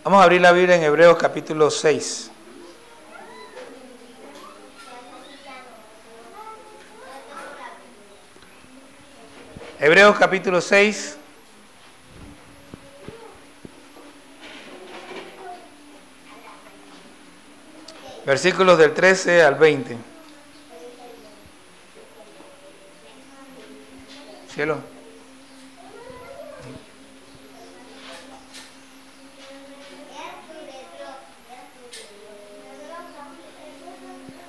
Vamos a abrir la Biblia en Hebreos capítulo 6. Hebreos capítulo 6. Versículos del 13 al 20. Cielo.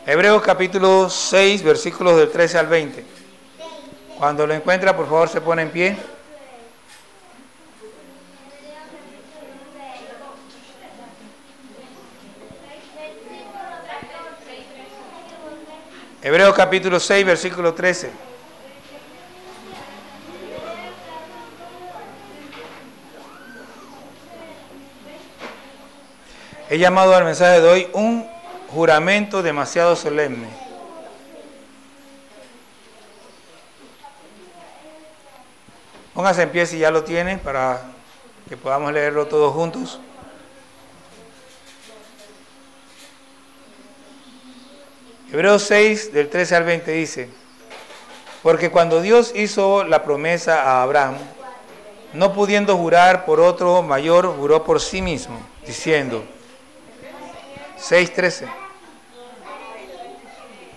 Hebreos capítulo 6, versículos del 13 al 20. Cuando lo encuentra, por favor, se pone en pie. Hebreos capítulo 6, versículo 13. He llamado al mensaje de hoy un juramento demasiado solemne. Póngase en pie si ya lo tiene para que podamos leerlo todos juntos. Hebreos 6, del 13 al 20 dice: porque cuando Dios hizo la promesa a Abraham, no pudiendo jurar por otro mayor, juró por sí mismo, diciendo, 6:13,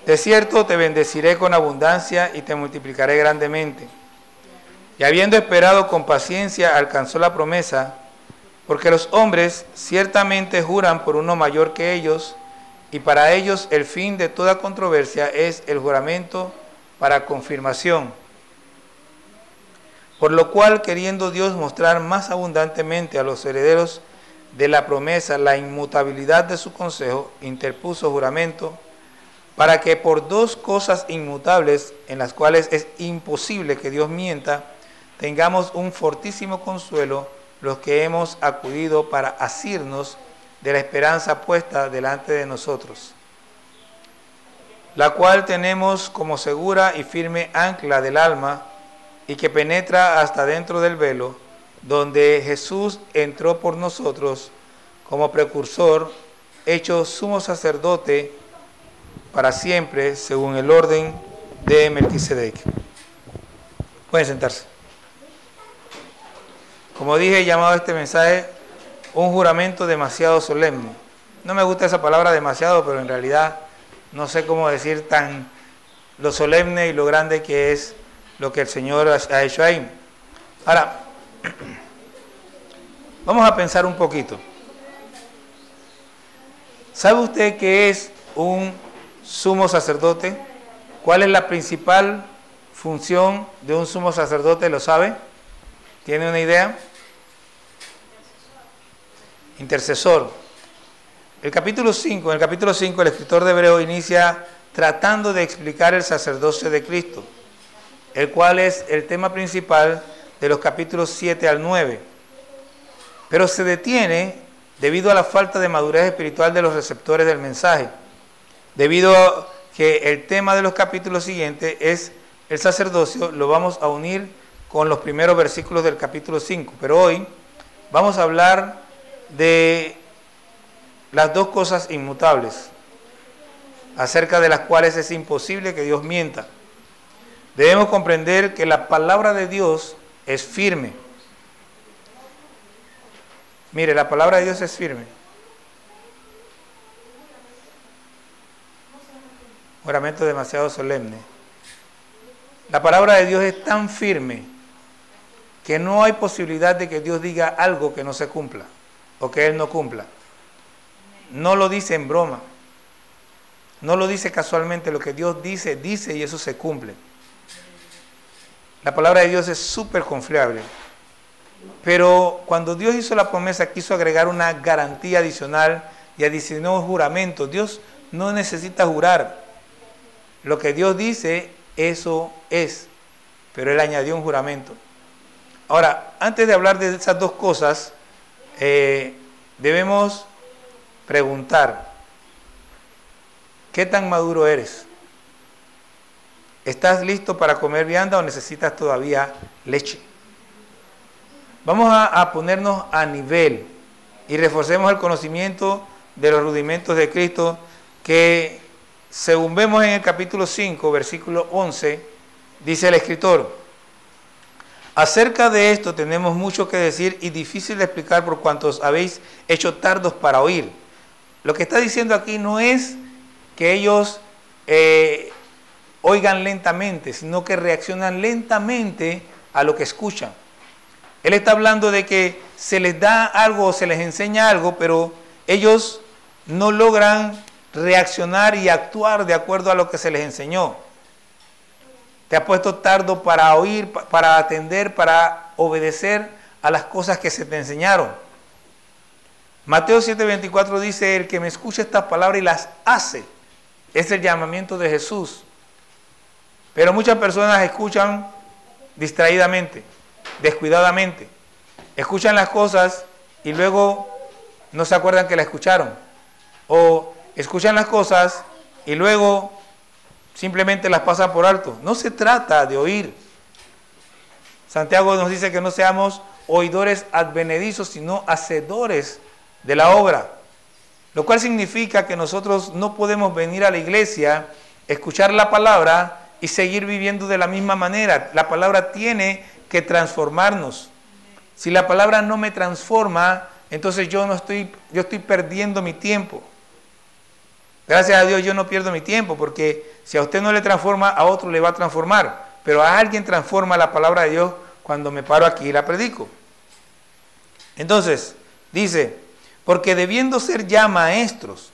de cierto te bendeciré con abundancia y te multiplicaré grandemente. Y habiendo esperado con paciencia, alcanzó la promesa, porque los hombres ciertamente juran por uno mayor que ellos, y para ellos el fin de toda controversia es el juramento para confirmación. Por lo cual, queriendo Dios mostrar más abundantemente a los herederos de la promesa la inmutabilidad de su consejo, interpuso juramento, para que por dos cosas inmutables, en las cuales es imposible que Dios mienta, tengamos un fortísimo consuelo los que hemos acudido para asirnos de la esperanza puesta delante de nosotros, la cual tenemos como segura y firme ancla del alma, y que penetra hasta dentro del velo, donde Jesús entró por nosotros como precursor, hecho sumo sacerdote para siempre, según el orden de Melquisedec. Pueden sentarse. Como dije, he llamado a este mensaje un juramento demasiado solemne. No me gusta esa palabra demasiado, pero en realidad no sé cómo decir tan lo solemne y lo grande que es lo que el Señor ha hecho ahí. Ahora, vamos a pensar un poquito. ¿Sabe usted qué es un sumo sacerdote? ¿Cuál es la principal función de un sumo sacerdote? ¿Lo sabe? ¿Tiene una idea? Intercesor. En el capítulo 5 el escritor de Hebreo inicia tratando de explicar el sacerdocio de Cristo, el cual es el tema principal de los capítulos 7 al 9. Pero se detiene debido a la falta de madurez espiritual de los receptores del mensaje, debido a que el tema de los capítulos siguientes es el sacerdocio. Lo vamos a unir con los primeros versículos del capítulo 5, pero hoy vamos a hablar de las dos cosas inmutables, acerca de las cuales es imposible que Dios mienta. Debemos comprender que la palabra de Dios es firme. Mire, la palabra de Dios es firme. Juramento demasiado solemne. La palabra de Dios es tan firme que no hay posibilidad de que Dios diga algo que no se cumpla o que Él no cumpla. No lo dice en broma. No lo dice casualmente. Lo que Dios dice, dice y eso se cumple. La palabra de Dios es súper confiable. Pero cuando Dios hizo la promesa, quiso agregar una garantía adicional y adicionó un juramento. Dios no necesita jurar. Lo que Dios dice, eso es. Pero Él añadió un juramento. Ahora, antes de hablar de esas dos cosas, debemos preguntar, ¿qué tan maduro eres? ¿Estás listo para comer vianda o necesitas todavía leche? Vamos a ponernos a nivel. y reforcemos el conocimiento de los rudimentos de Cristo, que según vemos en el capítulo 5, versículo 11, dice el escritor: acerca de esto tenemos mucho que decir y difícil de explicar por cuantos habéis hecho tardos para oír. Lo que está diciendo aquí no es que ellos oigan lentamente, sino que reaccionan lentamente a lo que escuchan. Él está hablando de que se les da algo, se les enseña algo, pero ellos no logran reaccionar y actuar de acuerdo a lo que se les enseñó. Te ha puesto tardo para oír, para atender, para obedecer a las cosas que se te enseñaron. Mateo 7:24 dice: el que me escucha estas palabras y las hace. Es el llamamiento de Jesús. Pero muchas personas escuchan distraídamente, descuidadamente. Escuchan las cosas y luego no se acuerdan que la escucharon. O escuchan las cosas y luego simplemente las pasan por alto. No se trata de oír. Santiago nos dice que no seamos oidores advenedizos, sino hacedores de la obra. Lo cual significa que nosotros no podemos venir a la iglesia, escuchar la palabra y seguir viviendo de la misma manera. La palabra tiene que transformarnos. Si la palabra no me transforma, entonces yo estoy perdiendo mi tiempo. Gracias a Dios yo no pierdo mi tiempo, porque si a usted no le transforma, a otro le va a transformar. Pero a alguien transforma la palabra de Dios cuando me paro aquí y la predico. Entonces, dice: porque debiendo ser ya maestros,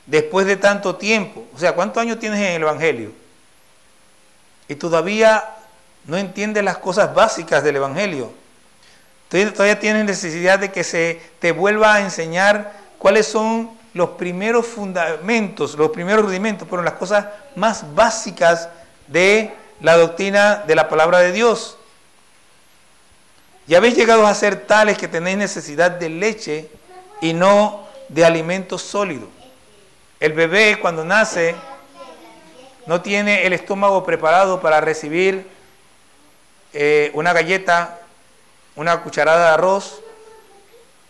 después de tanto tiempo, o sea, ¿cuántos años tienes en el Evangelio? Y todavía no entiendes las cosas básicas del Evangelio. Todavía tienes necesidad de que se te vuelva a enseñar cuáles son los primeros fundamentos, los primeros rudimentos, pero las cosas más básicas de la doctrina de la palabra de Dios. Y habéis llegado a ser tales que tenéis necesidad de leche y no de alimento sólido. El bebé cuando nace no tiene el estómago preparado para recibir una galleta, una cucharada de arroz.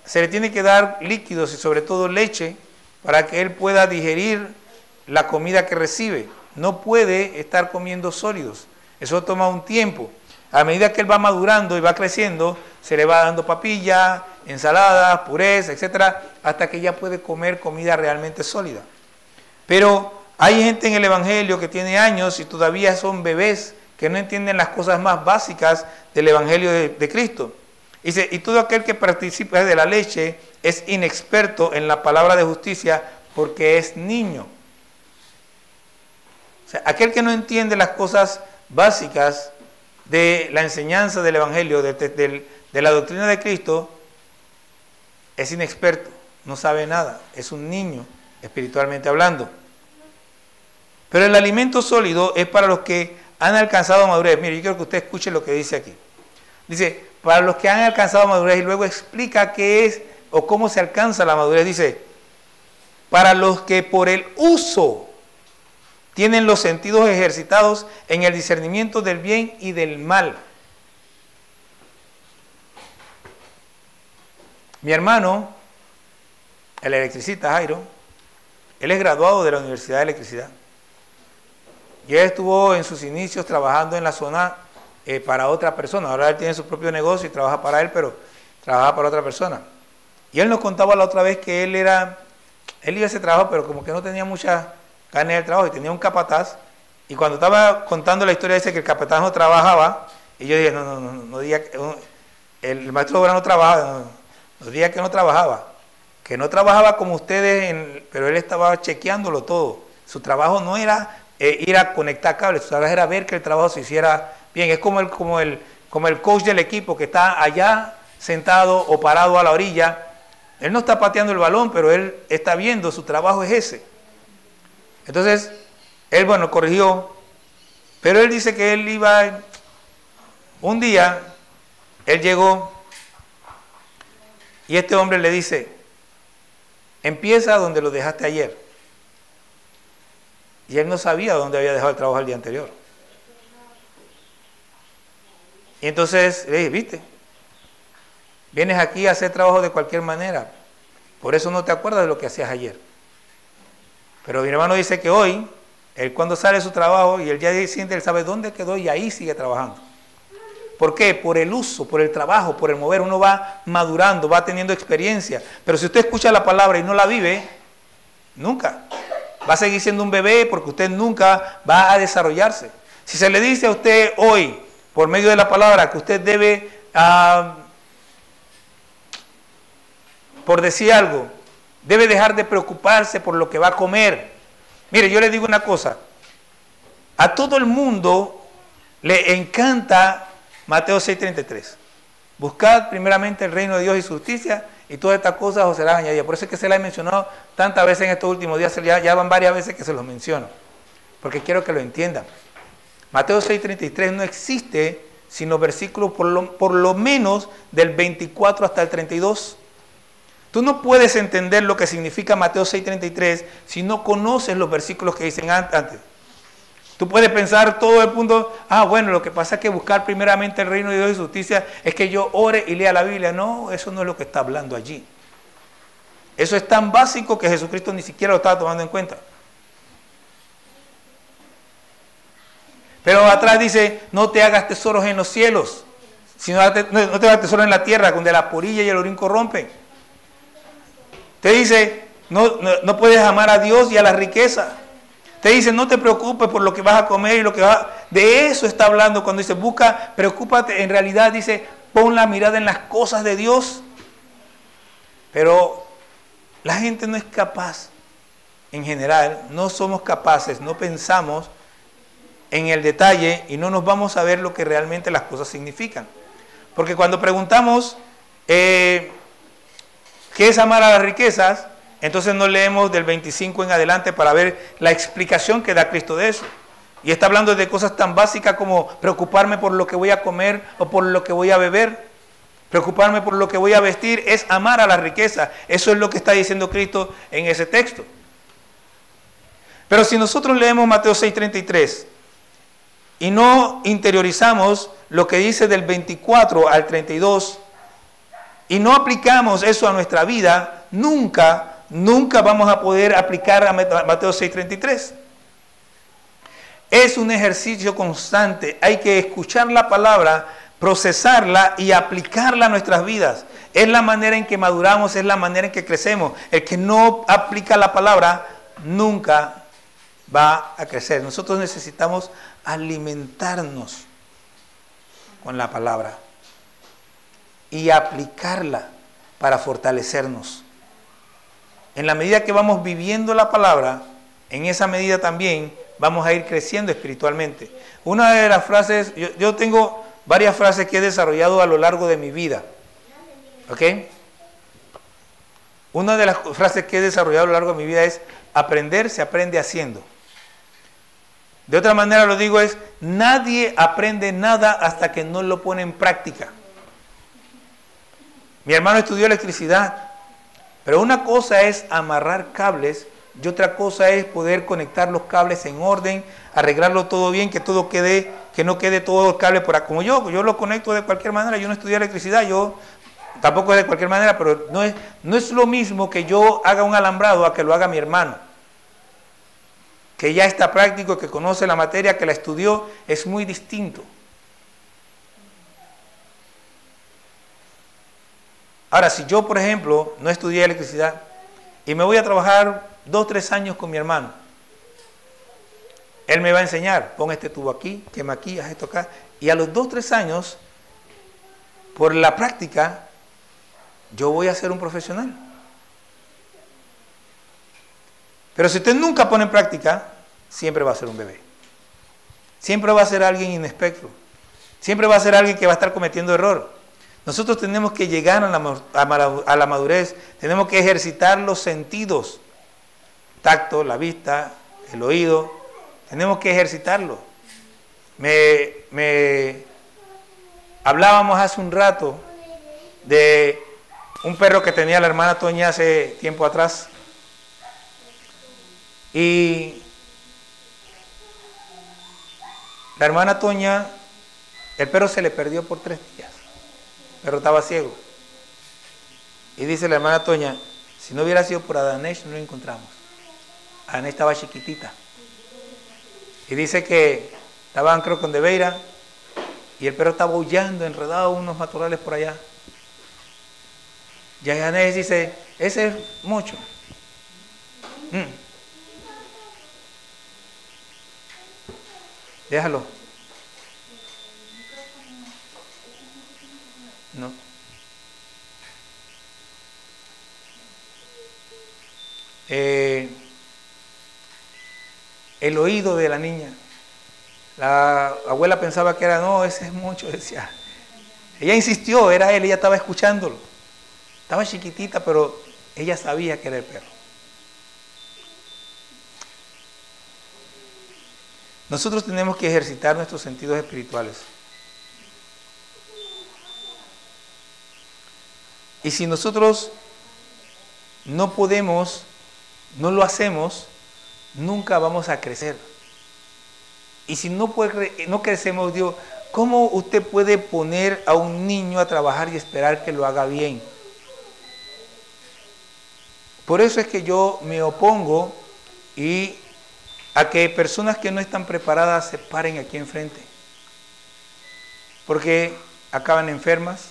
Se le tiene que dar líquidos y sobre todo leche para que él pueda digerir la comida que recibe. No puede estar comiendo sólidos. Eso toma un tiempo. A medida que él va madurando y va creciendo, se le va dando papilla, ensaladas, purés, etcétera, hasta que ya puede comer comida realmente sólida. Pero hay gente en el Evangelio que tiene años y todavía son bebés que no entienden las cosas más básicas del Evangelio de Cristo. Dice: y todo aquel que participa de la leche es inexperto en la palabra de justicia porque es niño. O sea, aquel que no entiende las cosas básicas de la enseñanza del Evangelio, de la doctrina de Cristo, es inexperto, no sabe nada, es un niño espiritualmente hablando. Pero el alimento sólido es para los que han alcanzado madurez. Mire, yo quiero que usted escuche lo que dice aquí. Dice: para los que han alcanzado madurez, y luego explica qué es o cómo se alcanza la madurez. Dice: para los que por el uso tienen los sentidos ejercitados en el discernimiento del bien y del mal. Mi hermano, el electricista Jairo, él es graduado de la Universidad de Electricidad. Y él estuvo en sus inicios trabajando en la zona para otra persona. Ahora él tiene su propio negocio y trabaja para él, pero trabaja para otra persona. Y él nos contaba la otra vez que él iba a ese trabajo, pero como que no tenía mucha ganas del trabajo y tenía un capataz. Y cuando estaba contando la historia, dice que el capataz no trabajaba. Y yo dije: no diga que el maestro de obra no trabaja, no diga que no trabajaba. Que no trabajaba como ustedes, pero él estaba chequeándolo todo. Su trabajo no era ir a conectar cables, su trabajo era ver que el trabajo se hiciera bien. Es como el coach del equipo que está allá sentado o parado a la orilla. Él no está pateando el balón, pero él está viendo, su trabajo es ese. Entonces, él, corrigió, pero él dice que él iba, un día, él llegó y este hombre le dice: empieza donde lo dejaste ayer. Y él no sabía dónde había dejado el trabajo el día anterior. Y entonces le dije: ¿viste? Vienes aquí a hacer trabajo de cualquier manera. Por eso no te acuerdas de lo que hacías ayer. Pero mi hermano dice que hoy, él cuando sale de su trabajo y el día siguiente él sabe dónde quedó y ahí sigue trabajando. ¿Por qué? Por el uso, por el trabajo, por el mover. Uno va madurando, va teniendo experiencia. Pero si usted escucha la palabra y no la vive, nunca. Va a seguir siendo un bebé porque usted nunca va a desarrollarse. Si se le dice a usted hoy, por medio de la palabra, que usted debe, por decir algo, debe dejar de preocuparse por lo que va a comer. Mire, yo le digo una cosa. A todo el mundo le encanta Mateo 6:33. Buscad primeramente el reino de Dios y su justicia y todas estas cosas os serán añadidas. Por eso es que se la he mencionado tantas veces en estos últimos días. Ya van varias veces que se los menciono. Porque quiero que lo entiendan. Mateo 6:33 no existe sino versículos por lo menos del 24 hasta el 32. Tú no puedes entender lo que significa Mateo 6:33 si no conoces los versículos que dicen antes. Tú puedes pensar todo el punto, bueno, lo que pasa es que buscar primeramente el reino de Dios y su justicia es que yo ore y lea la Biblia. No, eso no es lo que está hablando allí. Eso es tan básico que Jesucristo ni siquiera lo estaba tomando en cuenta. Pero atrás dice, no te hagas tesoros en los cielos, sino no te hagas tesoros en la tierra, donde la polilla y el orín corrompen. Te dice, no puedes amar a Dios y a la riqueza. Te dice, no te preocupes por lo que vas a comer y lo que vas a... De eso está hablando cuando dice, preocúpate. En realidad dice, pon la mirada en las cosas de Dios. Pero la gente no es capaz, en general, no somos capaces, no pensamos en el detalle y no nos vamos a ver lo que realmente las cosas significan. Porque cuando preguntamos, ¿qué es amar a las riquezas? Entonces no leemos del 25 en adelante para ver la explicación que da Cristo de eso. Y está hablando de cosas tan básicas como preocuparme por lo que voy a comer o por lo que voy a beber. Preocuparme por lo que voy a vestir es amar a la riqueza. Eso es lo que está diciendo Cristo en ese texto. Pero si nosotros leemos Mateo 6:33 y no interiorizamos lo que dice del 24 al 32 y no aplicamos eso a nuestra vida, nunca vamos a poder aplicar a Mateo 6:33. Es un ejercicio constante. Hay que escuchar la palabra, procesarla y aplicarla a nuestras vidas. Es la manera en que maduramos, es la manera en que crecemos. El que no aplica la palabra nunca va a crecer. Nosotros necesitamos alimentarnos con la palabra y aplicarla para fortalecernos. En la medida que vamos viviendo la palabra, en esa medida también vamos a ir creciendo espiritualmente. Una de las frases, yo tengo varias frases que he desarrollado a lo largo de mi vida. ¿Ok? Una de las frases que he desarrollado a lo largo de mi vida es: aprender se aprende haciendo. De otra manera lo digo es, nadie aprende nada hasta que no lo pone en práctica. Mi hermano estudió electricidad, pero una cosa es amarrar cables y otra cosa es poder conectar los cables en orden, arreglarlo todo bien, que todo quede, que no quede todo el cable por acá. Como yo lo conecto de cualquier manera. Yo no estudié electricidad, yo tampoco es de cualquier manera, pero no es lo mismo que yo haga un alambrado a que lo haga mi hermano, que ya está práctico, que conoce la materia, que la estudió. Es muy distinto. Ahora, si yo, por ejemplo, no estudié electricidad y me voy a trabajar 2 o 3 años con mi hermano, él me va a enseñar: pon este tubo aquí, quema aquí, haz esto acá. Y a los 2 o 3 años, por la práctica, yo voy a ser un profesional. Pero si usted nunca pone en práctica, siempre va a ser un bebé. Siempre va a ser alguien inexperto. Siempre va a ser alguien que va a estar cometiendo error. Nosotros tenemos que llegar a la madurez, tenemos que ejercitar los sentidos, tacto, la vista, el oído, tenemos que ejercitarlo. Hablábamos hace un rato de un perro que tenía la hermana Toña hace tiempo atrás, y la hermana Toña, el perro se le perdió por 3 días. El perro estaba ciego. Y dice la hermana Toña, si no hubiera sido por Adanesh, no lo encontramos. Adanesh estaba chiquitita. Y dice que estaban, creo, con Deveira, y el perro estaba aullando, enredado en unos matorrales por allá. Y Adanesh dice, ese es mucho. Déjalo. No. El oído de la niña. La abuela pensaba que era, no, ese es mucho, decía. Ella insistió, era él, ella estaba escuchándolo. Estaba chiquitita, pero ella sabía que era el perro. Nosotros tenemos que ejercitar nuestros sentidos espirituales. Y si nosotros no podemos, no lo hacemos, nunca vamos a crecer. Y si no crecemos, Dios, ¿cómo usted puede poner a un niño a trabajar y esperar que lo haga bien? Por eso es que yo me opongo a que personas que no están preparadas se paren aquí enfrente. Porque acaban enfermas,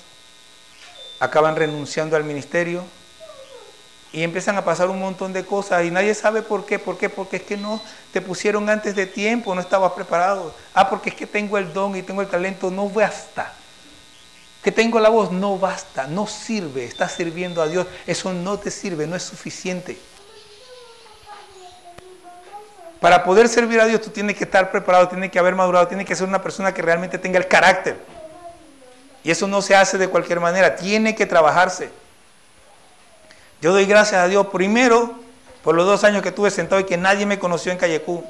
acaban renunciando al ministerio y empiezan a pasar un montón de cosas y nadie sabe por qué. Porque es que no te pusieron antes de tiempo, no estabas preparado. Porque es que tengo el don y tengo el talento, no basta. Que tengo la voz, no basta, no sirve, estás sirviendo a Dios, eso no te sirve, no es suficiente. Para poder servir a Dios tú tienes que estar preparado, tienes que haber madurado, tienes que ser una persona que realmente tenga el carácter. Y eso no se hace de cualquier manera, tiene que trabajarse. Yo doy gracias a Dios primero por los 2 años que estuve sentado y que nadie me conoció en Callecú.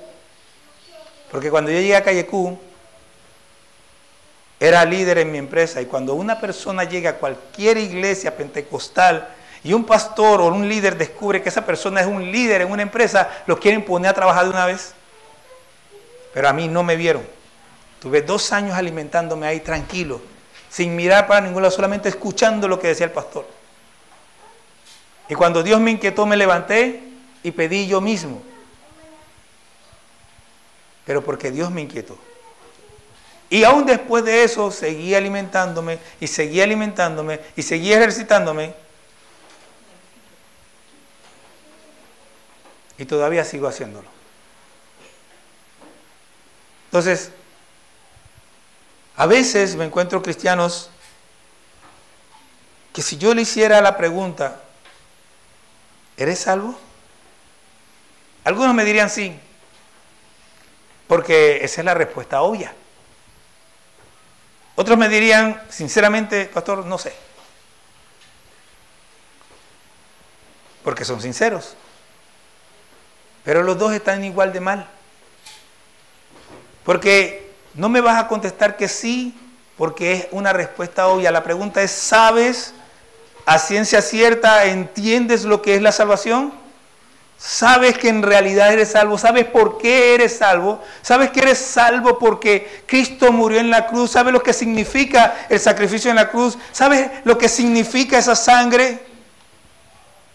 Porque cuando yo llegué a Callecú, era líder en mi empresa. Y cuando una persona llega a cualquier iglesia pentecostal y un pastor o un líder descubre que esa persona es un líder en una empresa, lo quieren poner a trabajar de una vez. Pero a mí no me vieron. Tuve 2 años alimentándome ahí tranquilo, sin mirar para ningún lado, solamente escuchando lo que decía el pastor. Y cuando Dios me inquietó, me levanté y pedí yo mismo. Pero porque Dios me inquietó. Y aún después de eso, seguí alimentándome y seguí alimentándome y seguí ejercitándome. Y todavía sigo haciéndolo. Entonces, a veces me encuentro cristianos que si yo le hiciera la pregunta, ¿eres salvo? Algunos me dirían sí, porque esa es la respuesta obvia. Otros me dirían, sinceramente, pastor, no sé. Porque son sinceros. Pero los dos están igual de mal. Porque no me vas a contestar que sí, porque es una respuesta obvia. La pregunta es, ¿sabes a ciencia cierta, entiendes lo que es la salvación? ¿Sabes que en realidad eres salvo? ¿Sabes por qué eres salvo? ¿Sabes que eres salvo porque Cristo murió en la cruz? ¿Sabes lo que significa el sacrificio en la cruz? ¿Sabes lo que significa esa sangre?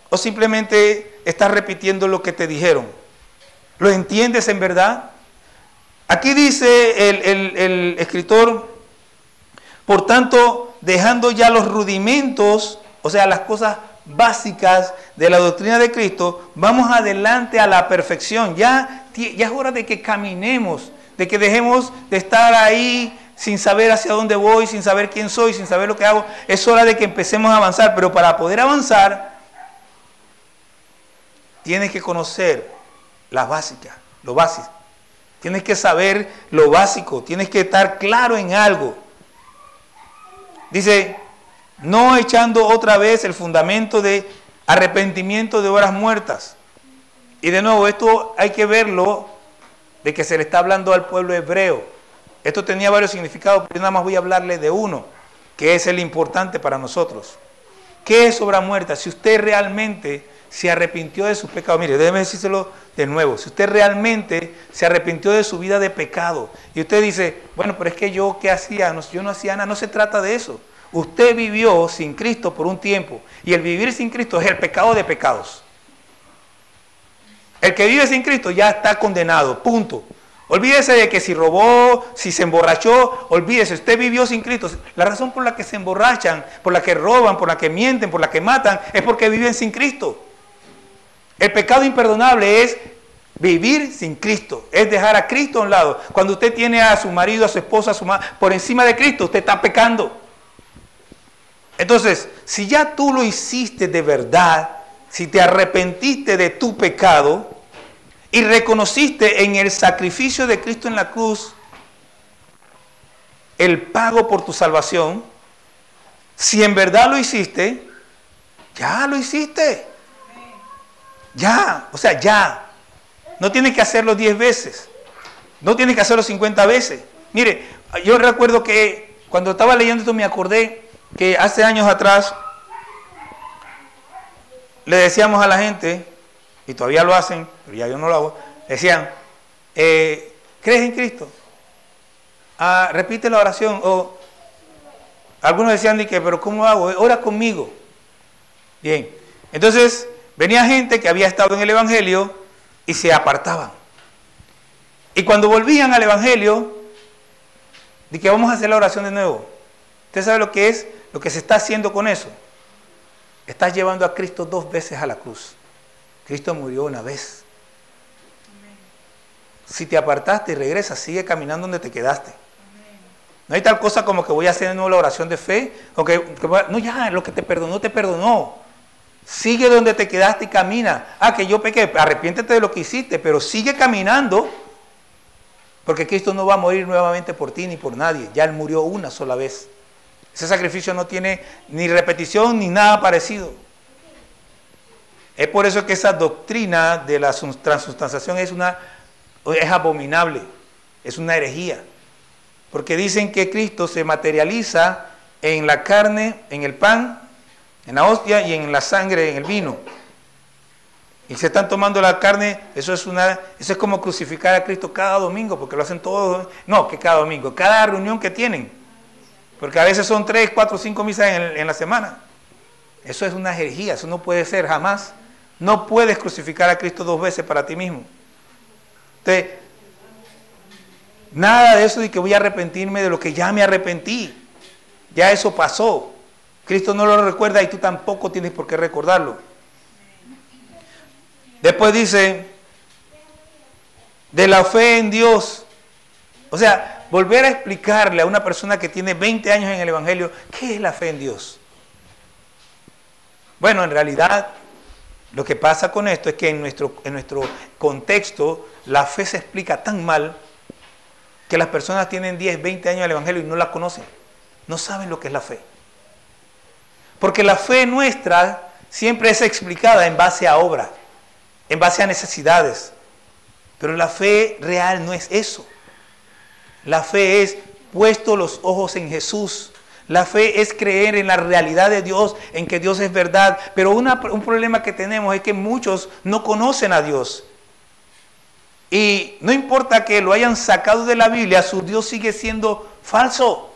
¿O simplemente estás repitiendo lo que te dijeron? ¿Lo entiendes en verdad? Aquí dice el escritor, por tanto, dejando ya los rudimentos, o sea, las cosas básicas de la doctrina de Cristo, vamos adelante a la perfección. Ya es hora de que caminemos, de que dejemos de estar ahí sin saber hacia dónde voy, sin saber quién soy, sin saber lo que hago. Es hora de que empecemos a avanzar, pero para poder avanzar tienes que conocer las básicas, lo básico. Tienes que saber lo básico, tienes que estar claro en algo. Dice, no echando otra vez el fundamento de arrepentimiento de obras muertas. Y de nuevo, esto hay que verlo de que se le está hablando al pueblo hebreo. Esto tenía varios significados, pero yo nada más voy a hablarle de uno, que es el importante para nosotros. ¿Qué es obra muerta? Si usted realmente se arrepintió de sus pecados, mire, déjeme decírselo de nuevo, si usted realmente se arrepintió de su vida de pecado, y usted dice, bueno, pero es que yo, ¿qué hacía? Yo no hacía nada, no se trata de eso. usted vivió sin Cristo por un tiempo. Y el vivir sin Cristo es el pecado de pecados. El que vive sin Cristo ya está condenado, punto. Olvídese de que si robó, si se emborrachó, olvídese, usted vivió sin Cristo. La razón por la que se emborrachan, por la que roban, por la que mienten, por la que matan, es porque viven sin Cristo. El pecado imperdonable es vivir sin Cristo, es dejar a Cristo a un lado. Cuando usted tiene a su marido, a su esposa, a su madre, por encima de Cristo, usted está pecando. Entonces, si ya tú lo hiciste de verdad, si te arrepentiste de tu pecado y reconociste en el sacrificio de Cristo en la cruz el pago por tu salvación, si en verdad lo hiciste, ya lo hiciste. Ya, o sea, ya. No tienes que hacerlo 10 veces. No tienes que hacerlo 50 veces. Mire, yo recuerdo que cuando estaba leyendo esto me acordé que hace años atrás le decíamos a la gente, y todavía lo hacen, pero ya yo no lo hago, decían, ¿crees en Cristo? Repite la oración. O algunos decían, pero ¿cómo hago? Ora conmigo. Bien, entonces venía gente que había estado en el Evangelio y se apartaban. Y cuando volvían al Evangelio, de que vamos a hacer la oración de nuevo. ¿Usted sabe lo que es? Lo que se está haciendo con eso. Estás llevando a Cristo 2 veces a la cruz. Cristo murió una vez. Si te apartaste y regresas, sigue caminando donde te quedaste. No hay tal cosa como que voy a hacer de nuevo la oración de fe. O no, ya, lo que te perdonó, te perdonó. Sigue donde te quedaste y camina. Que yo pequé, arrepiéntete de lo que hiciste, pero sigue caminando. Porque Cristo no va a morir nuevamente por ti ni por nadie. Ya Él murió una sola vez. Ese sacrificio no tiene ni repetición ni nada parecido. Es por eso que esa doctrina de la transustanciación es abominable, es una herejía. Porque dicen que Cristo se materializa en la carne, en el pan, en la hostia y en la sangre, en el vino. Y se están tomando la carne, eso es como crucificar a Cristo cada domingo, porque lo hacen todos, no, que cada domingo, cada reunión que tienen. Porque a veces son 3, 4, 5 misas en la semana. Eso es una herejía, eso no puede ser jamás. No puedes crucificar a Cristo 2 veces para ti mismo. Entonces, nada de eso de que voy a arrepentirme de lo que ya me arrepentí. Ya eso pasó. Cristo no lo recuerda y tú tampoco tienes por qué recordarlo. Después dice, de la fe en Dios. O sea, volver a explicarle a una persona que tiene 20 años en el Evangelio, ¿qué es la fe en Dios? Bueno, en realidad, lo que pasa con esto es que en nuestro contexto, la fe se explica tan mal que las personas tienen 10, 20 años en el Evangelio y no la conocen. No saben lo que es la fe. Porque la fe nuestra siempre es explicada en base a obra, en base a necesidades. Pero la fe real no es eso. La fe es puesto los ojos en Jesús. La fe es creer en la realidad de Dios, en que Dios es verdad. Pero un problema que tenemos es que muchos no conocen a Dios. Y no importa que lo hayan sacado de la Biblia, su Dios sigue siendo falso.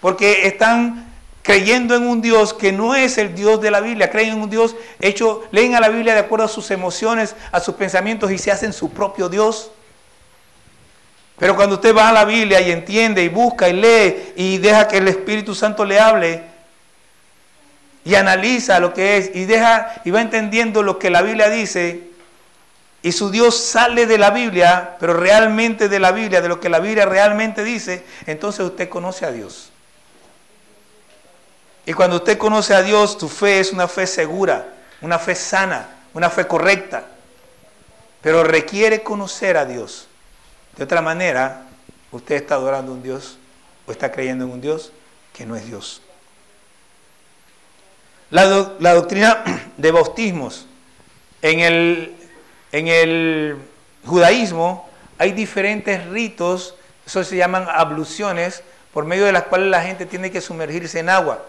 Porque están creyendo en un Dios que no es el Dios de la Biblia. Creen en un Dios leen a la Biblia de acuerdo a sus emociones, a sus pensamientos y se hacen su propio Dios. Pero cuando usted va a la Biblia y entiende y busca y lee y deja que el Espíritu Santo le hable y analiza lo que es y va entendiendo lo que la Biblia dice y su Dios sale de la Biblia, pero realmente de la Biblia, de lo que la Biblia realmente dice, entonces usted conoce a Dios. Y cuando usted conoce a Dios, tu fe es una fe segura, una fe sana, una fe correcta, pero requiere conocer a Dios. De otra manera, usted está adorando a un Dios o está creyendo en un Dios que no es Dios. La doctrina de bautismos. En el judaísmo hay diferentes ritos, eso se llaman abluciones, por medio de las cuales la gente tiene que sumergirse en agua.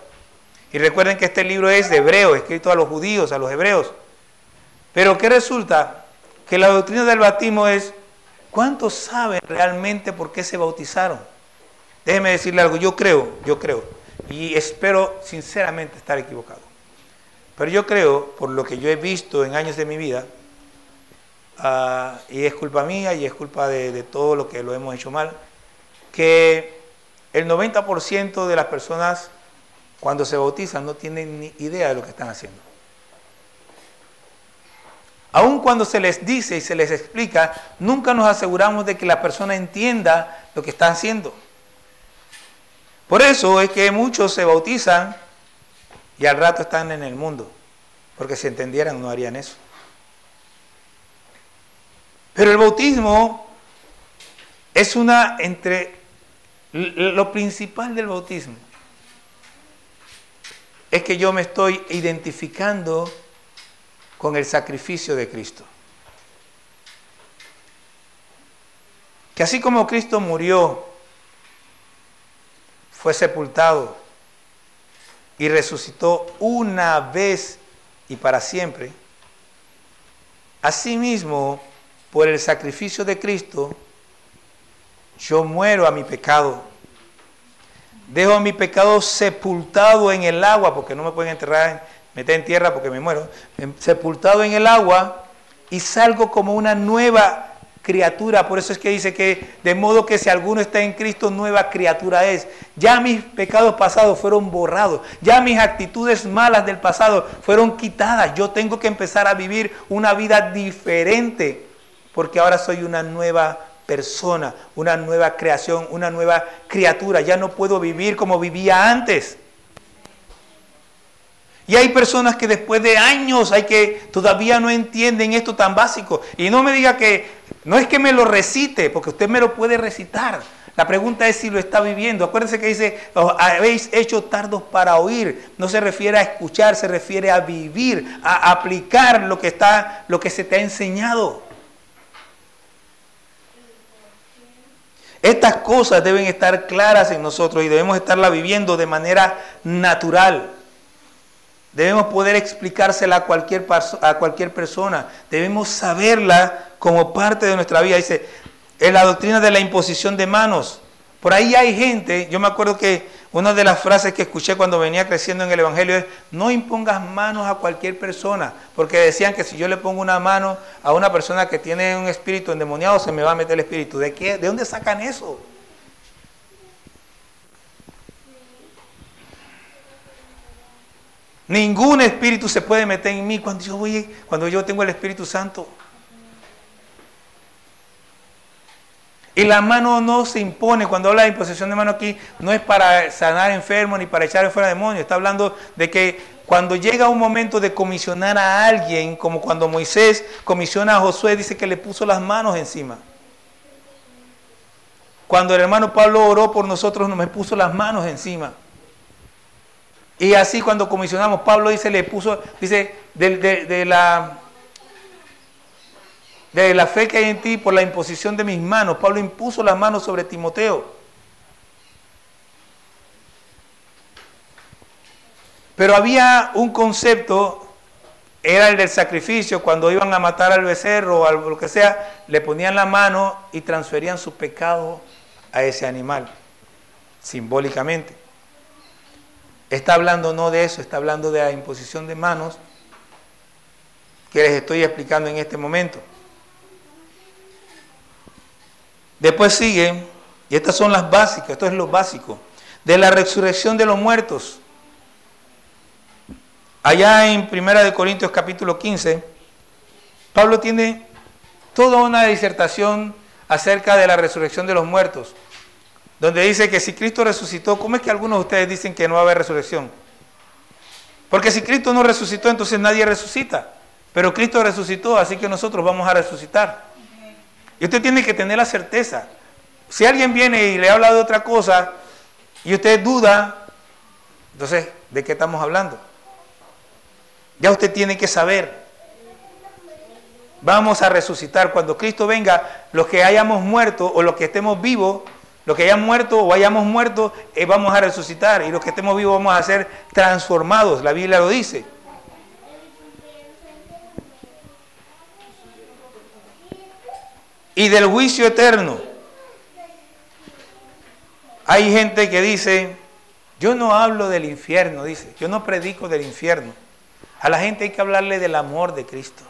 Y recuerden que este libro es de hebreo, escrito a los judíos, a los hebreos. Pero ¿qué resulta? Que la doctrina del bautismo es, ¿cuántos saben realmente por qué se bautizaron? Déjeme decirle algo, yo creo Y espero sinceramente estar equivocado. Pero yo creo, por lo que yo he visto en años de mi vida, y es culpa mía y es culpa de todo lo que lo hemos hecho mal, que el 90% de las personas cuando se bautizan no tienen ni idea de lo que están haciendo. Aun cuando se les dice y se les explica, nunca nos aseguramos de que la persona entienda lo que está haciendo. Por eso es que muchos se bautizan y al rato están en el mundo, porque si entendieran no harían eso. Pero el bautismo es lo principal del bautismo es que yo me estoy identificando con el sacrificio de Cristo. Que así como Cristo murió, fue sepultado y resucitó una vez y para siempre, asimismo, por el sacrificio de Cristo, yo muero a mi pecado. Dejo mi pecado sepultado en el agua, porque no me pueden meter en tierra porque me muero. Sepultado en el agua y salgo como una nueva criatura. Por eso es que dice que de modo que si alguno está en Cristo, nueva criatura es. Ya mis pecados pasados fueron borrados. Ya mis actitudes malas del pasado fueron quitadas. Yo tengo que empezar a vivir una vida diferente, porque ahora soy una nueva persona, una nueva creación, una nueva criatura. Ya no puedo vivir como vivía antes. Y hay personas que después de años todavía no entienden esto tan básico. Y no me diga que, no es que me lo recite, porque usted me lo puede recitar. La pregunta es si lo está viviendo. Acuérdense que dice, os habéis hecho tardos para oír. No se refiere a escuchar, se refiere a vivir, a aplicar lo que se te ha enseñado. Estas cosas deben estar claras en nosotros y debemos estarla viviendo de manera natural. Debemos poder explicársela a cualquier persona. Debemos saberla como parte de nuestra vida. Dice, en la doctrina de la imposición de manos. Por ahí hay gente, yo me acuerdo que una de las frases que escuché cuando venía creciendo en el Evangelio es, no impongas manos a cualquier persona, porque decían que si yo le pongo una mano a una persona que tiene un espíritu endemoniado, se me va a meter el espíritu. ¿De qué? ¿De dónde sacan eso? Ningún espíritu se puede meter en mí cuando yo tengo el Espíritu Santo. Y la mano no se impone. Cuando habla de imposición de mano aquí, no es para sanar enfermos ni para echar fuera demonios. Está hablando de que cuando llega un momento de comisionar a alguien, como cuando Moisés comisiona a Josué, dice que le puso las manos encima. Cuando el hermano Pablo oró por nosotros, nos puso las manos encima. Y así cuando comisionamos, Pablo dice, de la fe que hay en ti por la imposición de mis manos. Pablo impuso las manos sobre Timoteo. Pero había un concepto, era el del sacrificio. Cuando iban a matar al becerro o a lo que sea, le ponían la mano y transferían su pecado a ese animal, simbólicamente. Está hablando no de eso, está hablando de la imposición de manos que les estoy explicando en este momento. Después sigue, y estas son las básicas, esto es lo básico, de la resurrección de los muertos. Allá en 1 Corintios capítulo 15, Pablo tiene toda una disertación acerca de la resurrección de los muertos, donde dice que si Cristo resucitó, ¿cómo es que algunos de ustedes dicen que no va a haber resurrección? Porque si Cristo no resucitó, entonces nadie resucita. Pero Cristo resucitó, así que nosotros vamos a resucitar. Y usted tiene que tener la certeza. Si alguien viene y le habla de otra cosa y usted duda, entonces, ¿de qué estamos hablando? Ya usted tiene que saber. Vamos a resucitar. Cuando Cristo venga, los que hayamos muerto o los que estemos vivos, los que hayan muerto o hayamos muerto, vamos a resucitar. Y los que estemos vivos vamos a ser transformados. La Biblia lo dice. Y del juicio eterno. Hay gente que dice Yo no hablo del infierno, dice. Yo no predico del infierno. A la gente hay que hablarle del amor de Cristo.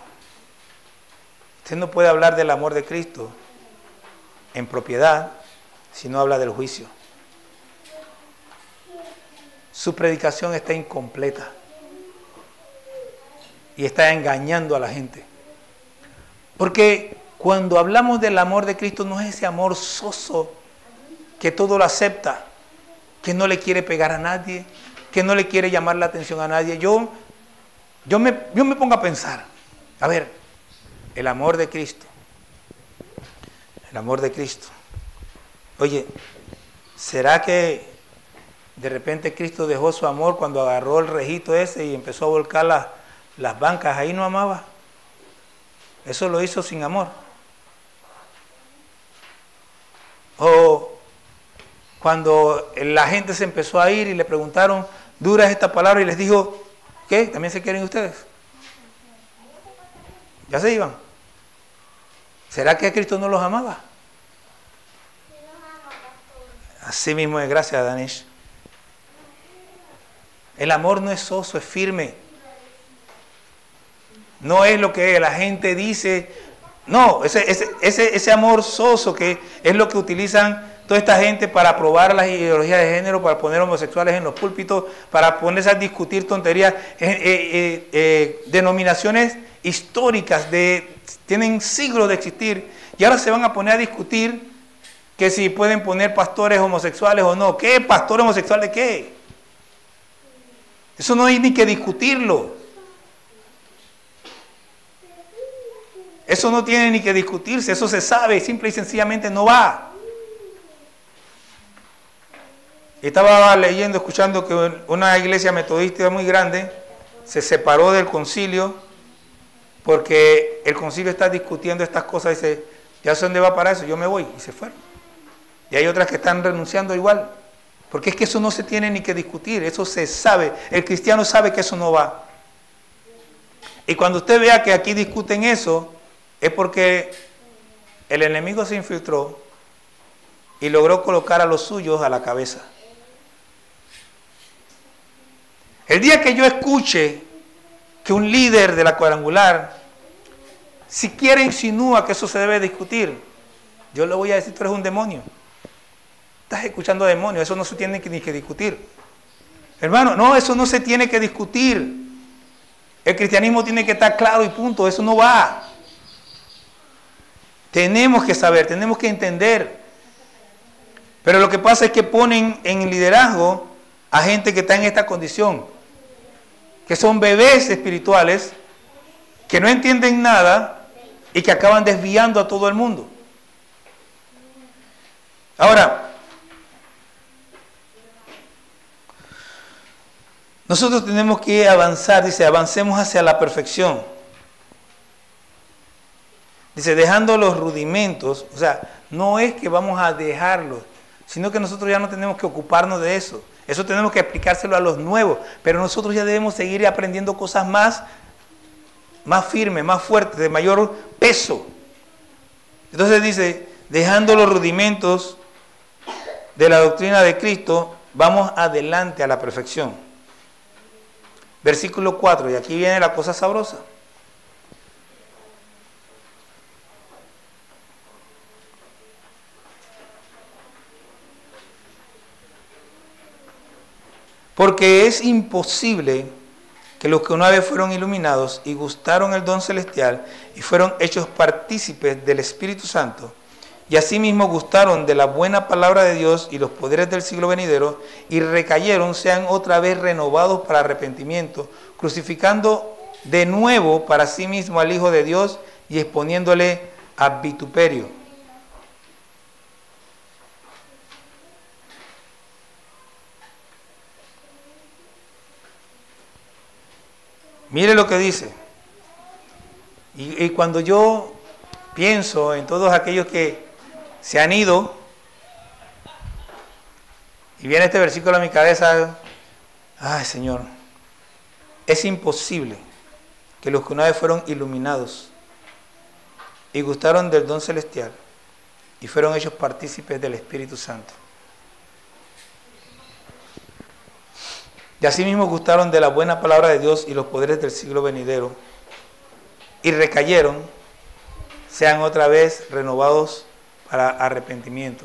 Usted no puede hablar del amor de Cristo en propiedad si no habla del juicio. Su predicación está incompleta y está engañando a la gente. Porque cuando hablamos del amor de Cristo no es ese amor soso que todo lo acepta, que no le quiere pegar a nadie, que no le quiere llamar la atención a nadie. Yo me pongo a pensar, a ver, el amor de Cristo. El amor de Cristo. Oye, ¿será que de repente Cristo dejó su amor cuando agarró el rejito ese y empezó a volcar las bancas? Ahí no amaba. Eso lo hizo sin amor. O cuando la gente se empezó a ir y le preguntaron, ¿dura es esta palabra? Y les dijo, ¿qué? ¿También se quieren ustedes? Ya se iban. ¿Será que Cristo no los amaba? Así mismo es, gracias, Danish. El amor no es soso, es firme. No es lo que la gente dice. No, ese amor soso que es lo que utilizan toda esta gente para aprobar las ideologías de género, para poner homosexuales en los púlpitos, para ponerse a discutir tonterías, denominaciones históricas, tienen siglos de existir, y ahora se van a poner a discutir que si pueden poner pastores homosexuales o no. ¿Qué? ¿Pastor homosexual de qué? Eso no hay ni que discutirlo. Eso no tiene ni que discutirse, eso se sabe, simple y sencillamente no va. Estaba leyendo, escuchando que una iglesia metodista muy grande se separó del concilio porque el concilio está discutiendo estas cosas y dice, ya sé dónde va para eso, yo me voy, y se fueron. Y hay otras que están renunciando igual, porque es que eso no se tiene ni que discutir, eso se sabe, el cristiano sabe que eso no va. Y cuando usted vea que aquí discuten eso, es porque el enemigo se infiltró y logró colocar a los suyos a la cabeza. El día que yo escuche que un líder de la cuadrangular siquiera insinúa que eso se debe discutir, yo le voy a decir, tú eres un demonio. Estás escuchando demonios, eso no se tiene ni que discutir. Hermano, no, eso no se tiene que discutir. El cristianismo tiene que estar claro y punto, eso no va. Tenemos que saber, tenemos que entender. Pero lo que pasa es que ponen en liderazgo a gente que está en esta condición, que son bebés espirituales, que no entienden nada y que acaban desviando a todo el mundo. Ahora, nosotros tenemos que avanzar, dice, avancemos hacia la perfección. Dice, dejando los rudimentos, o sea, no es que vamos a dejarlos, sino que nosotros ya no tenemos que ocuparnos de eso. Eso tenemos que explicárselo a los nuevos, pero nosotros ya debemos seguir aprendiendo cosas más firmes, más fuertes, de mayor peso. Entonces dice, dejando los rudimentos de la doctrina de Cristo, vamos adelante a la perfección. Versículo 4, y aquí viene la cosa sabrosa. Porque es imposible que los que una vez fueron iluminados y gustaron el don celestial y fueron hechos partícipes del Espíritu Santo, y asimismo gustaron de la buena palabra de Dios y los poderes del siglo venidero, y recayeron, sean otra vez renovados para arrepentimiento, crucificando de nuevo para sí mismo al Hijo de Dios y exponiéndole a vituperio. Mire lo que dice. Y cuando yo pienso en todos aquellos que se han ido, y viene este versículo a mi cabeza, ay Señor, es imposible que los que una vez fueron iluminados y gustaron del don celestial y fueron hechos partícipes del Espíritu Santo. y asimismo gustaron de la buena palabra de Dios y los poderes del siglo venidero, y recayeron, sean otra vez renovados para arrepentimiento.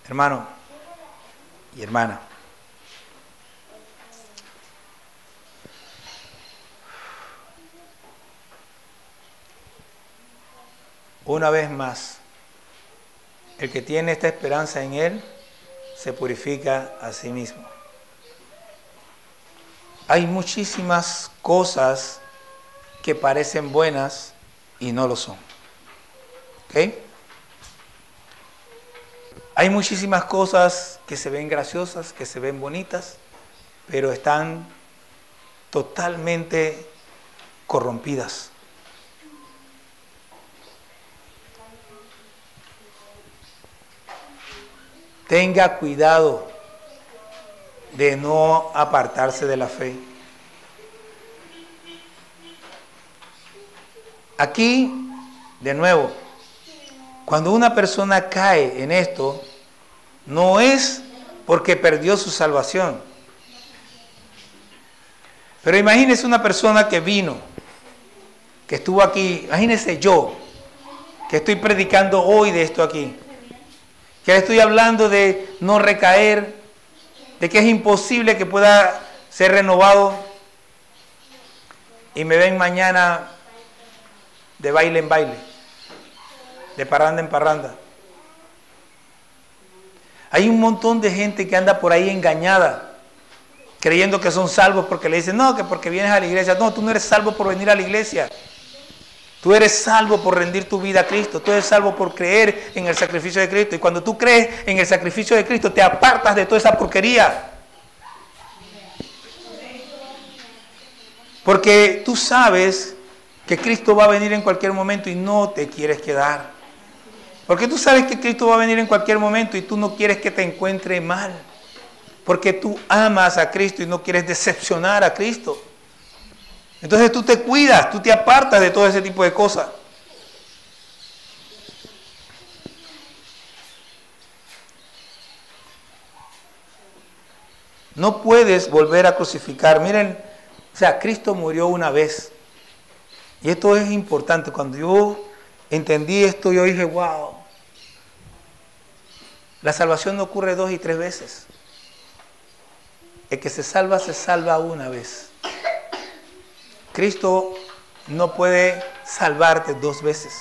Hermano y hermana, una vez más, el que tiene esta esperanza en Él se purifica a sí mismo. Hay muchísimas cosas que parecen buenas y no lo son. ¿Ok? Hay muchísimas cosas que se ven graciosas, que se ven bonitas, pero están totalmente corrompidas. Tenga cuidado de no apartarse de la fe. Aquí, de nuevo, cuando una persona cae en esto, no es porque perdió su salvación. Pero imagínese una persona que vino, que estuvo aquí, imagínese yo, que estoy predicando hoy de esto aquí, que le estoy hablando de no recaer, de que es imposible que pueda ser renovado, y me ven mañana de baile en baile, de parranda en parranda. Hay un montón de gente que anda por ahí engañada, creyendo que son salvos porque le dicen, no, que porque vienes a la iglesia. No, tú no eres salvo por venir a la iglesia. Tú eres salvo por rendir tu vida a Cristo. Tú eres salvo por creer en el sacrificio de Cristo. Y cuando tú crees en el sacrificio de Cristo, te apartas de toda esa porquería. Porque tú sabes que Cristo va a venir en cualquier momento y no te quieres quedar. Porque tú sabes que Cristo va a venir en cualquier momento y tú no quieres que te encuentre mal. Porque tú amas a Cristo y no quieres decepcionar a Cristo. Entonces tú te cuidas, tú te apartas de todo ese tipo de cosas. No puedes volver a crucificar. Miren, o sea, Cristo murió una vez. Y esto es importante. Cuando yo entendí esto, yo dije, wow. La salvación no ocurre 2 y 3 veces. El que se salva una vez. Cristo no puede salvarte 2 veces.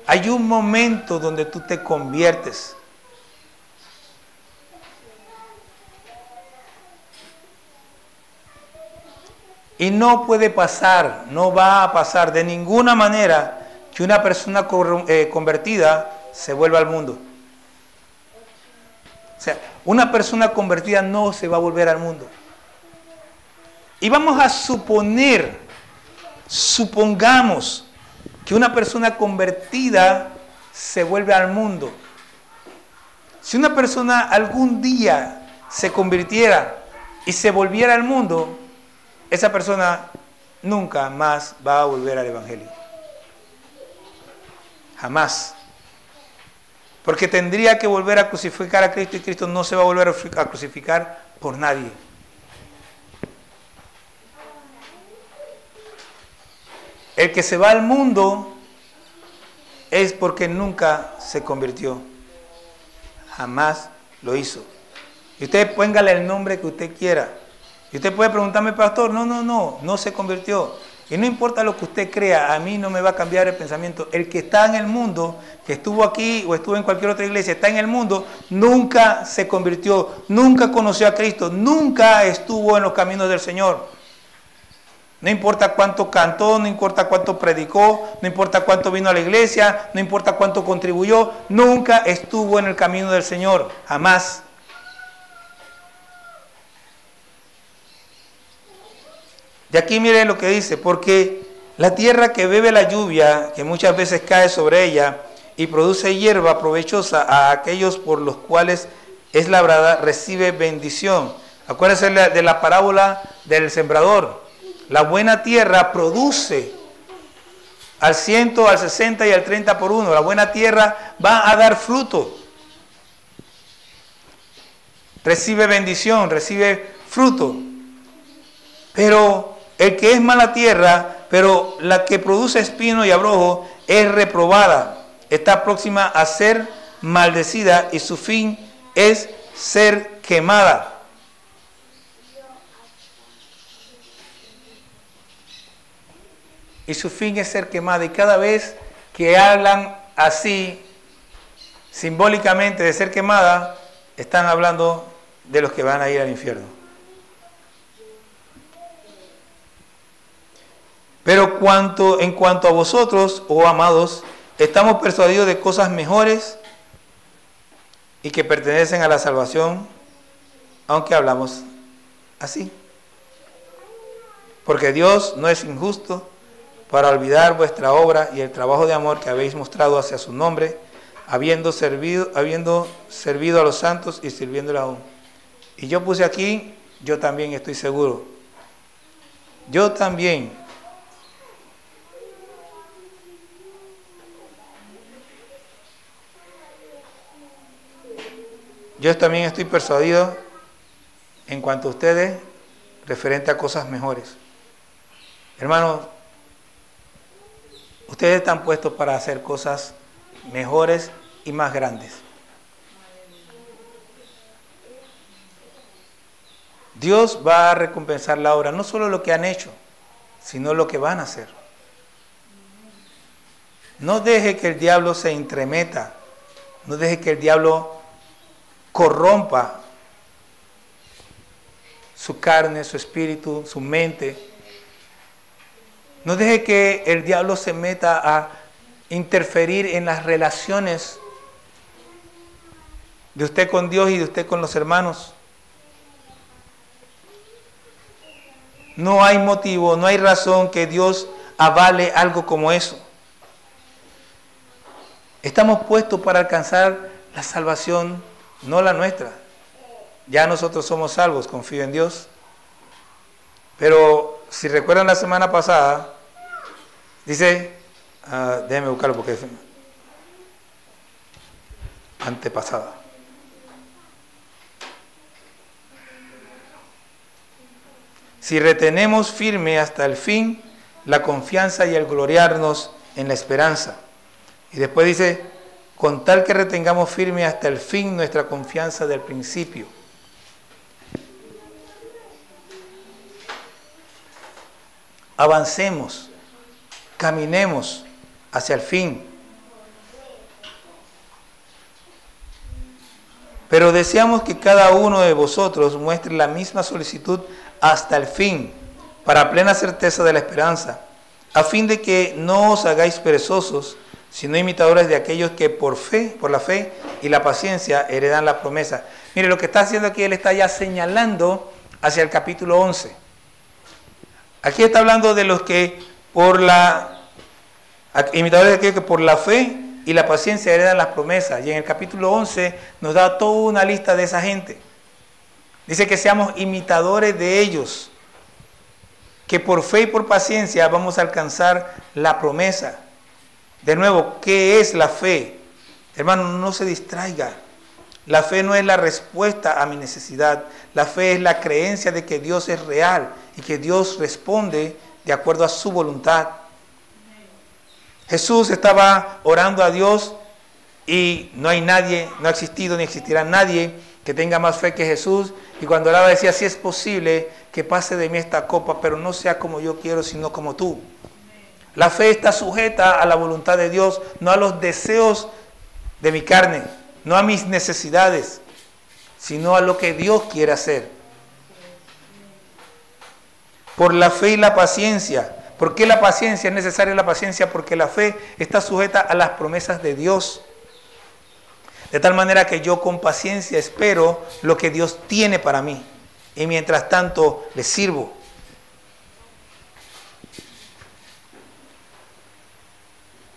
Hay un momento donde tú te conviertes. Y no puede pasar, no va a pasar de ninguna manera que una persona convertida se vuelva al mundo. O sea, una persona convertida no se va a volver al mundo. Y vamos a supongamos que una persona convertida se vuelve al mundo. Si una persona algún día se convirtiera y se volviera al mundo, esa persona nunca más va a volver al Evangelio. Jamás. Porque tendría que volver a crucificar a Cristo y Cristo no se va a volver a crucificar por nadie. El que se va al mundo es porque nunca se convirtió. Jamás lo hizo. Y usted póngale el nombre que usted quiera. Y usted puede preguntarme, pastor, no se convirtió. Y no importa lo que usted crea, a mí no me va a cambiar el pensamiento. El que está en el mundo, que estuvo aquí o estuvo en cualquier otra iglesia, está en el mundo, nunca se convirtió, nunca conoció a Cristo, nunca estuvo en los caminos del Señor. No importa cuánto cantó, no importa cuánto predicó, no importa cuánto vino a la iglesia, no importa cuánto contribuyó, nunca estuvo en el camino del Señor, jamás. Y aquí miren lo que dice, porque la tierra que bebe la lluvia, que muchas veces cae sobre ella, y produce hierba provechosa a aquellos por los cuales es labrada, recibe bendición. Acuérdense de la parábola del sembrador. La buena tierra produce al 100, al 60 y al 30 por 1. La buena tierra va a dar fruto. recibe bendición, recibe fruto. Pero el que es mala tierra, pero la que produce espino y abrojo, es reprobada, está próxima a ser maldecida y su fin es ser quemada. Y su fin es ser quemada. Y cada vez que hablan así, simbólicamente de ser quemada, están hablando de los que van a ir al infierno. Pero en cuanto a vosotros, oh amados, estamos persuadidos de cosas mejores y que pertenecen a la salvación, aunque hablamos así. Porque Dios no es injusto para olvidar vuestra obra y el trabajo de amor que habéis mostrado hacia su nombre, habiendo servido a los santos y sirviéndole aún. Y yo puse aquí, yo también estoy seguro. Yo también. Yo también estoy persuadido en cuanto a ustedes, referente a cosas mejores. Hermanos, ustedes están puestos para hacer cosas mejores y más grandes. Dios va a recompensar la obra, no solo lo que han hecho, sino lo que van a hacer. No deje que el diablo se entremeta, no deje que el diablo corrompa su carne, su espíritu, su mente. No deje que el diablo se meta a interferir en las relaciones de usted con Dios y de usted con los hermanos. No hay motivo, no hay razón que Dios avale algo como eso. Estamos puestos para alcanzar la salvación, no la nuestra. Ya nosotros somos salvos, confío en Dios. Pero si recuerdan la semana pasada, dice, déjenme buscarlo porque es antepasada. Si retenemos firme hasta el fin la confianza y el gloriarnos en la esperanza. Y después dice, con tal que retengamos firme hasta el fin nuestra confianza del principio. Avancemos, caminemos hacia el fin. Pero deseamos que cada uno de vosotros muestre la misma solicitud hasta el fin, para plena certeza de la esperanza, a fin de que no os hagáis perezosos, sino imitadores de aquellos que por la fe y la paciencia heredan la promesa. Mire, lo que está haciendo aquí, él está ya señalando hacia el capítulo 11. Aquí está hablando de los que imitadores de aquellos que por la fe y la paciencia heredan las promesas. Y en el capítulo 11 nos da toda una lista de esa gente. Dice que seamos imitadores de ellos, que por fe y por paciencia vamos a alcanzar la promesa. De nuevo, ¿qué es la fe? Hermano, no se distraiga. La fe no es la respuesta a mi necesidad. La fe es la creencia de que Dios es real y que Dios responde de acuerdo a su voluntad. Jesús estaba orando a Dios y no hay nadie, no ha existido ni existirá nadie que tenga más fe que Jesús. Y cuando oraba decía, si es posible que pase de mí esta copa, pero no sea como yo quiero, sino como tú. La fe está sujeta a la voluntad de Dios, no a los deseos de mi carne, no a mis necesidades, sino a lo que Dios quiere hacer. Por la fe y la paciencia. ¿Por qué la paciencia? Es necesaria la paciencia porque la fe está sujeta a las promesas de Dios. De tal manera que yo con paciencia espero lo que Dios tiene para mí. Y mientras tanto le sirvo.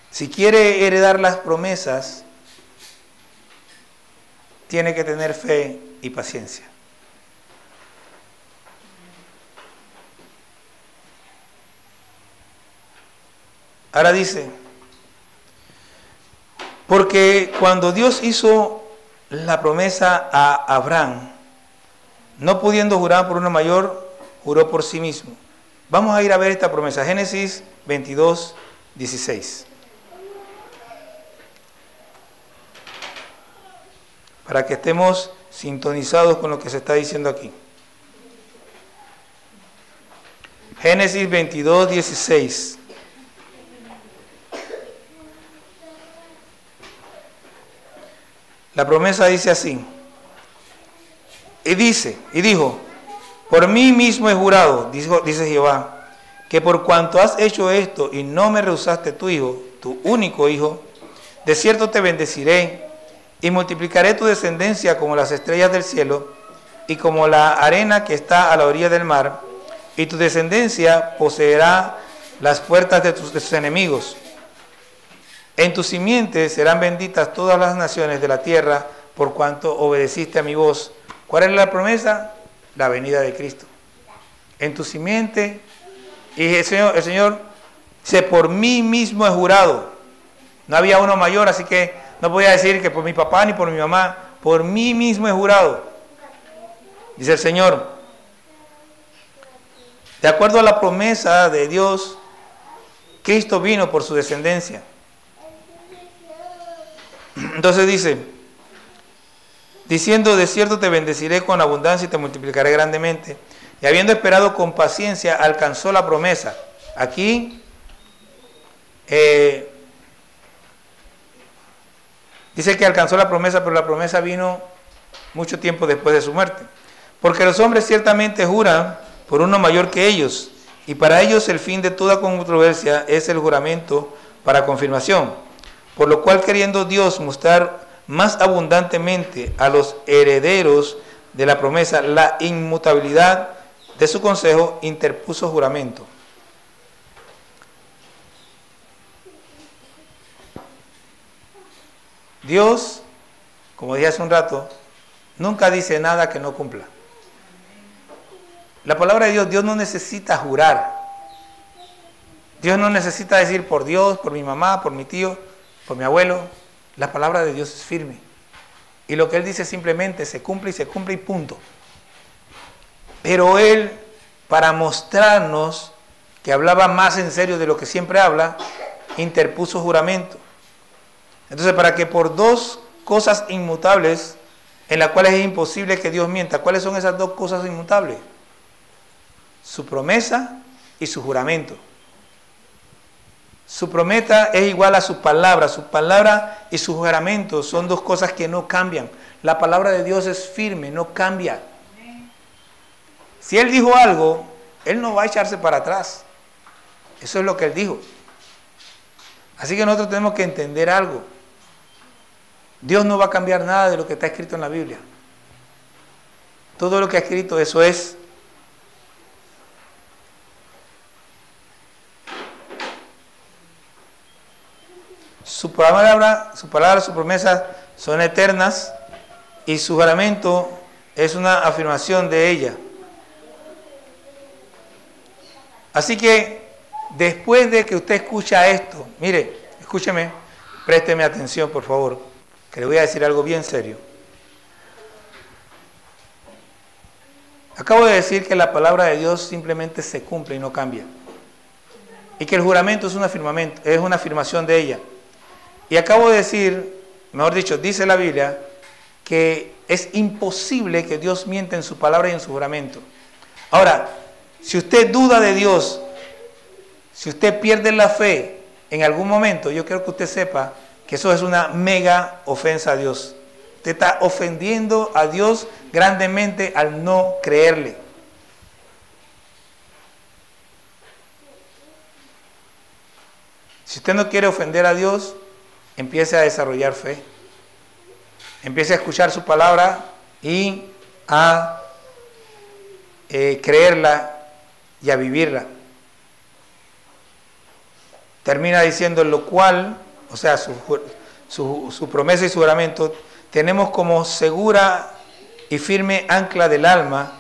Si quiere heredar las promesas, tiene que tener fe y paciencia. Ahora dice, porque cuando Dios hizo la promesa a Abraham, no pudiendo jurar por uno mayor, juró por sí mismo. Vamos a ir a ver esta promesa. Génesis 22, 16. Para que estemos sintonizados con lo que se está diciendo aquí. Génesis 22, 16. La promesa dice así. Y dijo, por mí mismo he jurado, dice Jehová, que por cuanto has hecho esto y no me rehusaste tu hijo, tu único hijo, de cierto te bendeciré y multiplicaré tu descendencia como las estrellas del cielo y como la arena que está a la orilla del mar, y tu descendencia poseerá las puertas de tus enemigos. En tu simiente serán benditas todas las naciones de la tierra, por cuanto obedeciste a mi voz. ¿Cuál es la promesa? La venida de Cristo. En tu simiente, y el Señor dice, por mí mismo he jurado. No había uno mayor, así que no podía decir que por mi papá ni por mi mamá, por mí mismo he jurado. Dice el Señor. De acuerdo a la promesa de Dios, Cristo vino por su descendencia. Entonces dice, diciendo, de cierto te bendeciré con abundancia y te multiplicaré grandemente. Y habiendo esperado con paciencia, alcanzó la promesa. Aquí dice que alcanzó la promesa, pero la promesa vino mucho tiempo después de su muerte. Porque los hombres ciertamente juran por uno mayor que ellos, y para ellos el fin de toda controversia es el juramento para confirmación. Por lo cual, queriendo Dios mostrar más abundantemente a los herederos de la promesa la inmutabilidad de su consejo, interpuso juramento. Dios, como dije hace un rato, nunca dice nada que no cumpla. La palabra de Dios no necesita jurar. Dios no necesita decir por Dios, por mi mamá, por mi tío, por mi abuelo. La palabra de Dios es firme. Y lo que Él dice simplemente se cumple y punto. Pero Él, para mostrarnos que hablaba más en serio de lo que siempre habla, interpuso juramento. Entonces, para que por dos cosas inmutables, en las cuales es imposible que Dios mienta, ¿cuáles son esas dos cosas inmutables? Su promesa y su juramento. Su promesa es igual a su palabra y su juramento son dos cosas que no cambian. La palabra de Dios es firme, no cambia. Si Él dijo algo, Él no va a echarse para atrás. Eso es lo que Él dijo. Así que nosotros tenemos que entender algo. Dios no va a cambiar nada de lo que está escrito en la Biblia. Todo lo que ha escrito, eso es. Su palabra, sus promesas son eternas y su juramento es una afirmación de ella. Así que después de que usted escucha esto, mire, escúcheme, présteme atención por favor, que le voy a decir algo bien serio. Acabo de decir que la palabra de Dios simplemente se cumple y no cambia. Y que el juramento es una afirmación de ella. Y acabo de decir, mejor dicho, dice la Biblia, que es imposible que Dios mienta en su palabra y en su juramento. Ahora, si usted duda de Dios, si usted pierde la fe en algún momento, yo quiero que usted sepa que eso es una mega ofensa a Dios. Usted está ofendiendo a Dios grandemente al no creerle. Si usted no quiere ofender a Dios, empiece a desarrollar fe. Empiece a escuchar su palabra y a creerla y a vivirla. Termina diciendo lo cual, o sea, su promesa y su juramento, tenemos como segura y firme ancla del alma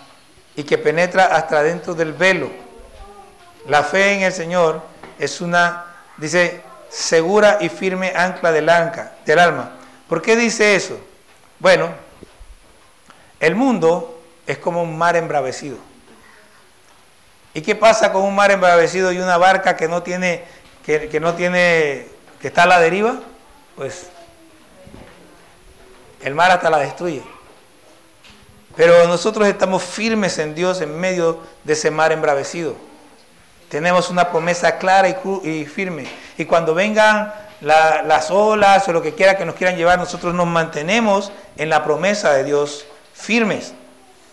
y que penetra hasta dentro del velo. La fe en el Señor es una, dice, segura y firme ancla del alma. ¿Por qué dice eso? Bueno, el mundo es como un mar embravecido. ¿Y qué pasa con un mar embravecido y una barca que no tiene, que está a la deriva? Pues el mar hasta la destruye. Pero nosotros estamos firmes en Dios en medio de ese mar embravecido. Tenemos una promesa clara y firme. Y cuando vengan las olas o lo que quiera que nos quieran llevar, nosotros nos mantenemos en la promesa de Dios, firmes,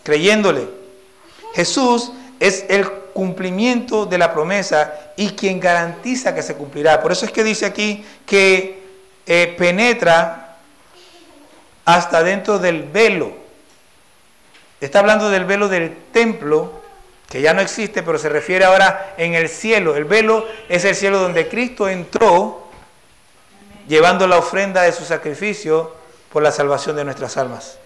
creyéndole. Jesús es el cumplimiento de la promesa y quien garantiza que se cumplirá. Por eso es que dice aquí que penetra hasta dentro del velo. Está hablando del velo del templo, que ya no existe, pero se refiere ahora en el cielo. El velo es el cielo donde Cristo entró, llevando la ofrenda de su sacrificio por la salvación de nuestras almas.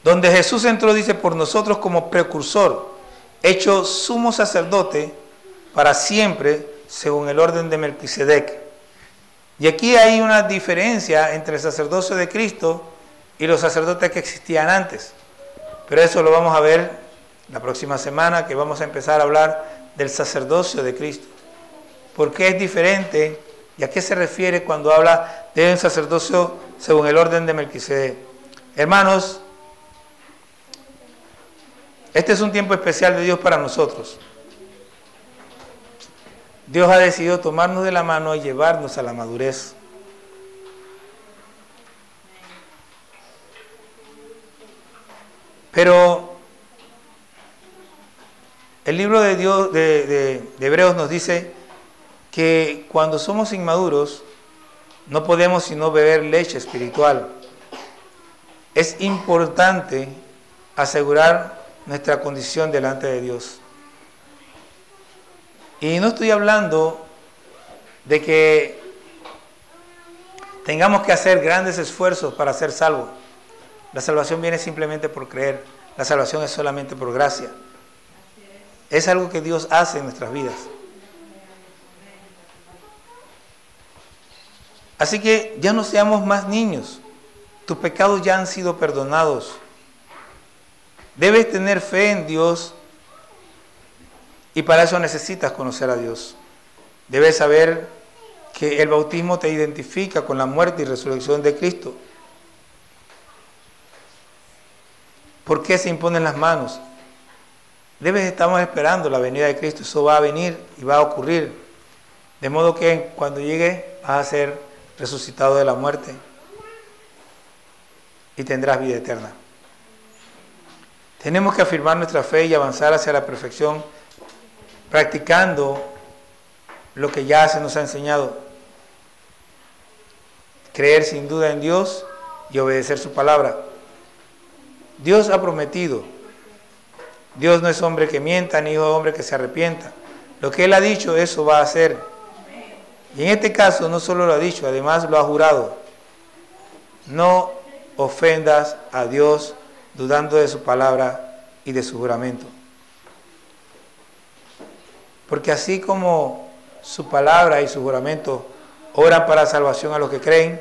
Donde Jesús entró, dice, por nosotros como precursor, hecho sumo sacerdote para siempre, según el orden de Melquisedec. Y aquí hay una diferencia entre el sacerdocio de Cristo y los sacerdotes que existían antes. Pero eso lo vamos a ver la próxima semana, que vamos a empezar a hablar del sacerdocio de Cristo. ¿Por qué es diferente y a qué se refiere cuando habla de un sacerdocio según el orden de Melquisedec? Hermanos, este es un tiempo especial de Dios para nosotros. Dios ha decidido tomarnos de la mano y llevarnos a la madurez. Pero el libro de Dios de Hebreos nos dice que cuando somos inmaduros no podemos sino beber leche espiritual. Es importante asegurar nuestra condición delante de Dios. Y no estoy hablando de que tengamos que hacer grandes esfuerzos para ser salvos. La salvación viene simplemente por creer. La salvación es solamente por gracia. Es algo que Dios hace en nuestras vidas. Así que ya no seamos más niños. Tus pecados ya han sido perdonados. Debes tener fe en Dios y para eso necesitas conocer a Dios. Debes saber que el bautismo te identifica con la muerte y resurrección de Cristo. ¿Por qué se imponen las manos? Estamos esperando la venida de Cristo. Eso va a venir y va a ocurrir. De modo que cuando llegue vas a ser resucitado de la muerte y tendrás vida eterna. Tenemos que afirmar nuestra fe y avanzar hacia la perfección practicando lo que ya se nos ha enseñado. Creer sin duda en Dios y obedecer su palabra. Dios ha prometido. Dios no es hombre que mienta, ni hijo de hombre que se arrepienta. Lo que Él ha dicho, eso va a hacer. Y en este caso no solo lo ha dicho, además lo ha jurado. No ofendas a Dios dudando de su palabra y de su juramento. Porque así como su palabra y su juramento obran para salvación a los que creen,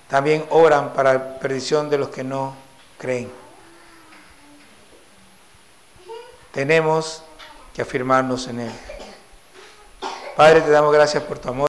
también obran para perdición de los que no creen. Tenemos que afirmarnos en Él. Padre, te damos gracias por tu amor.